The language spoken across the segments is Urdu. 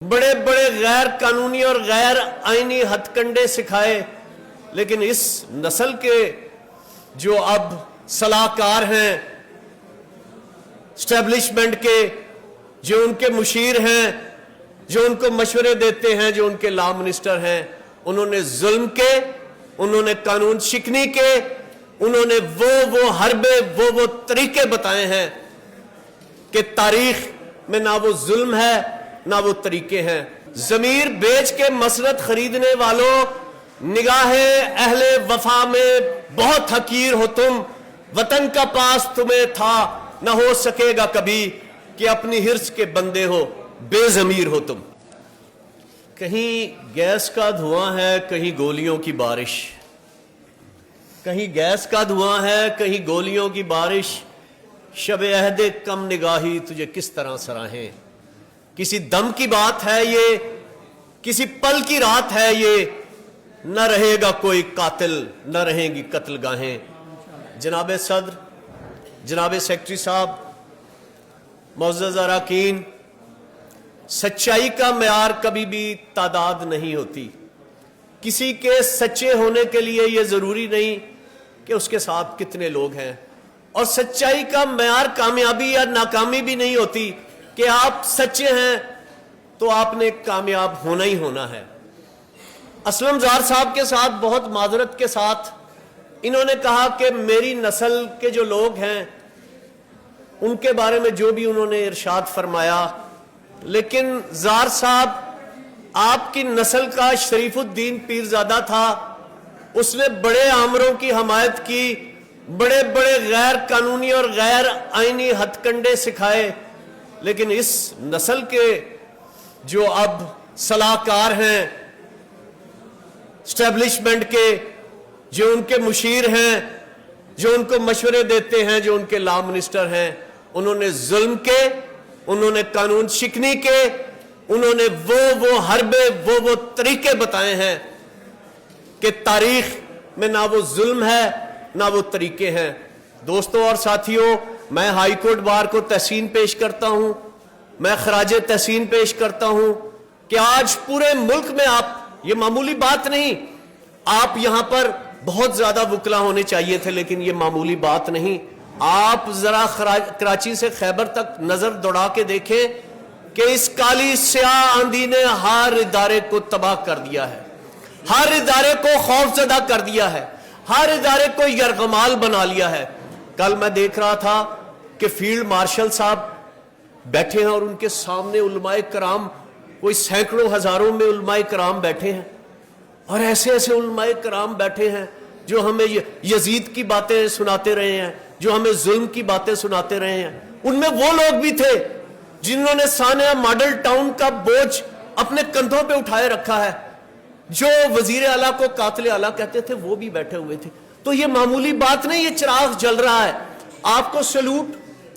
بڑے بڑے غیر قانونی اور غیر آئینی ہتھ کنڈے سکھائے، لیکن اس نسل کے جو اب صلاح کار ہیں اسٹیبلشمنٹ کے، جو ان کے مشیر ہیں، جو ان کو مشورے دیتے ہیں، جو ان کے لا منسٹر ہیں، انہوں نے ظلم کے، انہوں نے قانون شکنی کے، انہوں نے وہ حربے وہ طریقے بتائے ہیں کہ تاریخ میں نہ وہ ظلم ہے نہ وہ طریقے ہیں۔ ضمیر بیچ کے مسرت خریدنے والوں، نگاہ اہل وفا میں بہت حقیر ہو تم، وطن کا پاس تمہیں تھا نہ ہو سکے گا کبھی، کہ اپنی حرص کے بندے ہو بے ضمیر ہو تم۔ کہیں گیس کا دھواں ہے، کہیں گولیوں کی بارش، کہیں گیس کا دھواں ہے، کہیں گولیوں کی بارش، شب عہد کم نگاہی تجھے کس طرح سراہیں۔ کسی دم کی بات ہے یہ، کسی پل کی رات ہے یہ، نہ رہے گا کوئی قاتل، نہ رہیں گی قتل گاہیں۔ جناب صدر، جناب سیکرٹری صاحب، معزز اراکین، سچائی کا معیار کبھی بھی تعداد نہیں ہوتی۔ کسی کے سچے ہونے کے لیے یہ ضروری نہیں کہ اس کے ساتھ کتنے لوگ ہیں، اور سچائی کا معیار کامیابی یا ناکامی بھی نہیں ہوتی کہ آپ سچے ہیں تو آپ نے کامیاب ہونا ہی ہونا ہے۔ اسلم زار صاحب کے ساتھ بہت معذرت کے ساتھ انہوں نے کہا کہ میری نسل کے جو لوگ ہیں ان کے بارے میں جو بھی انہوں نے ارشاد فرمایا، لیکن زار صاحب آپ کی نسل کا شریف الدین پیرزادہ تھا، اس نے بڑے آمروں کی حمایت کی، بڑے بڑے غیر قانونی اور غیر آئینی ہتھ کنڈے سکھائے، لیکن اس نسل کے جو اب صلاح کار ہیں اسٹیبلشمنٹ کے، جو ان کے مشیر ہیں، جو ان کو مشورے دیتے ہیں، جو ان کے لا منسٹر ہیں، انہوں نے ظلم کے، انہوں نے قانون شکنی کے، انہوں نے وہ حربے وہ طریقے بتائے ہیں کہ تاریخ میں نہ وہ ظلم ہے نہ وہ طریقے ہیں۔ دوستوں اور ساتھیوں، میں ہائی کورٹ بار کو تحسین پیش کرتا ہوں، میں خراج تحسین پیش کرتا ہوں کہ آج پورے ملک میں آپ، یہ معمولی بات نہیں، آپ یہاں پر بہت زیادہ وکلا ہونے چاہیے تھے لیکن یہ معمولی بات نہیں۔ آپ ذرا کراچی سے خیبر تک نظر دوڑا کے دیکھیں کہ اس کالی سیاہ آندھی نے ہر ادارے کو تباہ کر دیا ہے، ہر ادارے کو خوف زدہ کر دیا ہے، ہر ادارے کو یرغمال بنا لیا ہے۔ کل میں دیکھ رہا تھا کہ فیلڈ مارشل صاحب بیٹھے ہیں اور ان کے سامنے علماء کرام، کوئی سینکڑوں ہزاروں میں علماء کرام بیٹھے ہیں، اور ایسے ایسے علماء کرام بیٹھے ہیں جو ہمیں یزید کی باتیں سناتے رہے ہیں، جو ہمیں ظلم کی باتیں سناتے رہے ہیں۔ ان میں وہ لوگ بھی تھے جنہوں نے سانحہ ماڈل ٹاؤن کا بوجھ اپنے کندھوں پہ اٹھائے رکھا ہے، جو وزیر اعلیٰ کو قاتل اعلیٰ کہتے تھے وہ بھی بیٹھے ہوئے تھے۔ تو یہ معمولی بات نہیں، یہ چراغ جل رہا ہے۔ آپ کو سلوٹ،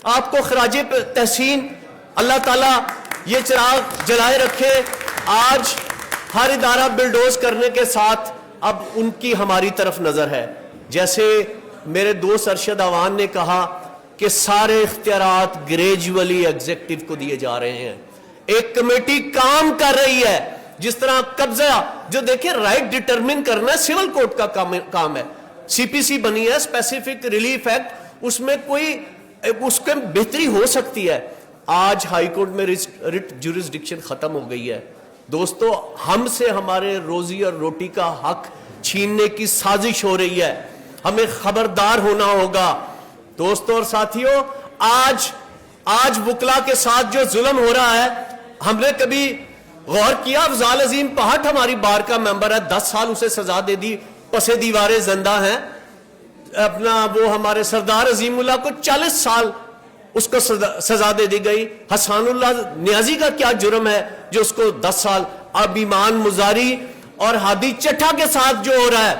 آپ کو خراج تحسین، اللہ تعالیٰ یہ چراغ جلائے رکھے۔ آج ہر ادارہ بلڈوز کرنے کے ساتھ اب ان کی ہماری طرف نظر ہے۔ جیسے میرے دوست ارشد عوان نے کہا کہ سارے اختیارات گریجولی ایگزیکٹو کو دیے جا رہے ہیں، ایک کمیٹی کام کر رہی ہے۔ جس طرح قبضہ، جو دیکھیں رائٹ ڈٹرمن کرنا ہے، سول کورٹ کا کام ہے، سی پی سی بنی ہے، اسپیسیفک ریلیف ایکٹ، اس میں کوئی اس کے بہتری ہو سکتی ہے۔ آج ہائی کورٹ میں ریٹ جورسڈکشن ختم ہو گئی ہے۔ دوستو، ہم سے ہمارے روزی اور روٹی کا حق چھیننے کی سازش ہو رہی ہے، ہمیں خبردار ہونا ہوگا۔ دوستو اور ساتھیوں، آج وکلا کے ساتھ جو ظلم ہو رہا ہے، ہم نے کبھی غور کیا؟ افضال عظیم پہاٹ ہماری بار کا ممبر ہے، 10 سال اسے سزا دے دی، پسے دیوارے زندہ ہیں۔ اپنا وہ ہمارے سردار عظیم اللہ کو 40 سال اس کو سزا دے دی گئی۔ حسان اللہ نیازی کا کیا جرم ہے جو اس کو 10 سال؟ اب ایمان مزاری اور ہادی چٹھا کے ساتھ جو ہو رہا ہے،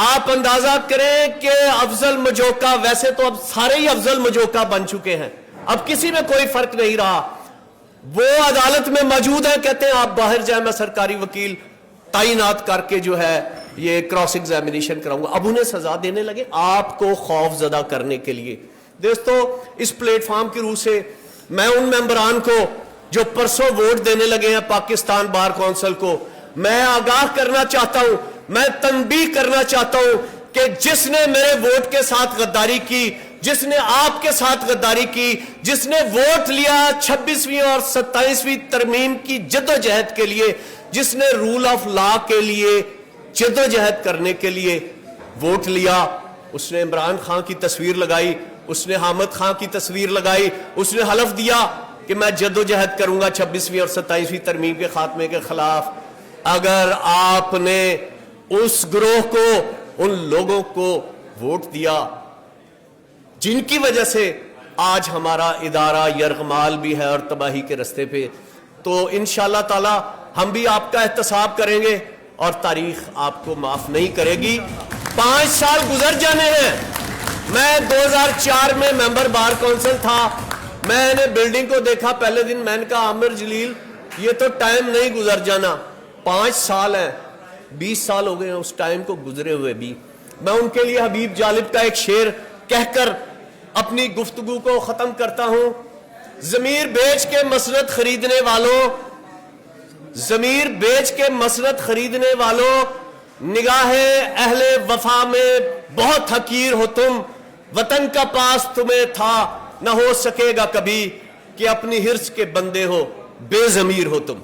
آپ اندازہ کریں کہ افضل مجوکا، ویسے تو اب سارے ہی افضل مجوکا بن چکے ہیں، اب کسی میں کوئی فرق نہیں رہا، وہ عدالت میں موجود ہیں، کہتے ہیں آپ باہر جائیں، میں سرکاری وکیل تعینات کر کے جو ہے یہ کراس ایگزامینیشن کراؤں گا۔ اب انہیں سزا دینے لگے آپ کو خوف زدہ کرنے کے لیے۔ دوستو، اس پلیٹ فارم کی روح سے میں ان ممبران کو جو پرسوں ووٹ دینے لگے ہیں پاکستان بار کونسل کو، میں آگاہ کرنا چاہتا ہوں، میں تنبیہ کرنا چاہتا ہوں کہ جس نے میرے ووٹ کے ساتھ غداری کی، جس نے آپ کے ساتھ غداری کی، جس نے ووٹ لیا 26ویں اور 27ویں ترمیم کی جدوجہد کے لیے، جس نے رول آف لا کے لیے جدوجہد کرنے کے لیے ووٹ لیا، اس نے عمران خان کی تصویر لگائی، اس نے حامد خان کی تصویر لگائی، اس نے حلف دیا کہ میں جدوجہد کروں گا 26ویں اور 27ویں ترمیم کے خاتمے کے خلاف۔ اگر آپ نے اس گروہ کو، ان لوگوں کو ووٹ دیا جن کی وجہ سے آج ہمارا ادارہ یرغمال بھی ہے اور تباہی کے رستے پہ، تو انشاءاللہ تعالی ہم بھی آپ کا احتساب کریں گے اور تاریخ آپ کو معاف نہیں کرے گی۔ 5 سال گزر جانے ہیں۔ میں 2004 میں ممبر بار کونسل تھا، میں نے بلڈنگ کو دیکھا پہلے دن، میں نے کہا عامر جلیل یہ تو ٹائم نہیں گزر جانا، 5 سال ہیں، 20 سال ہو گئے ہیں اس ٹائم کو گزرے ہوئے بھی۔ میں ان کے لیے حبیب جالب کا ایک شعر کہہ کر اپنی گفتگو کو ختم کرتا ہوں۔ ضمیر بیچ کے مسند خریدنے والوں، ضمیر بیچ کے مسند خریدنے والوں، نگاہ اہل وفا میں بہت حقیر ہو تم، وطن کا پاس تمہیں تھا نہ ہو سکے گا کبھی، کہ اپنی حرص کے بندے ہو بے ضمیر ہو تم۔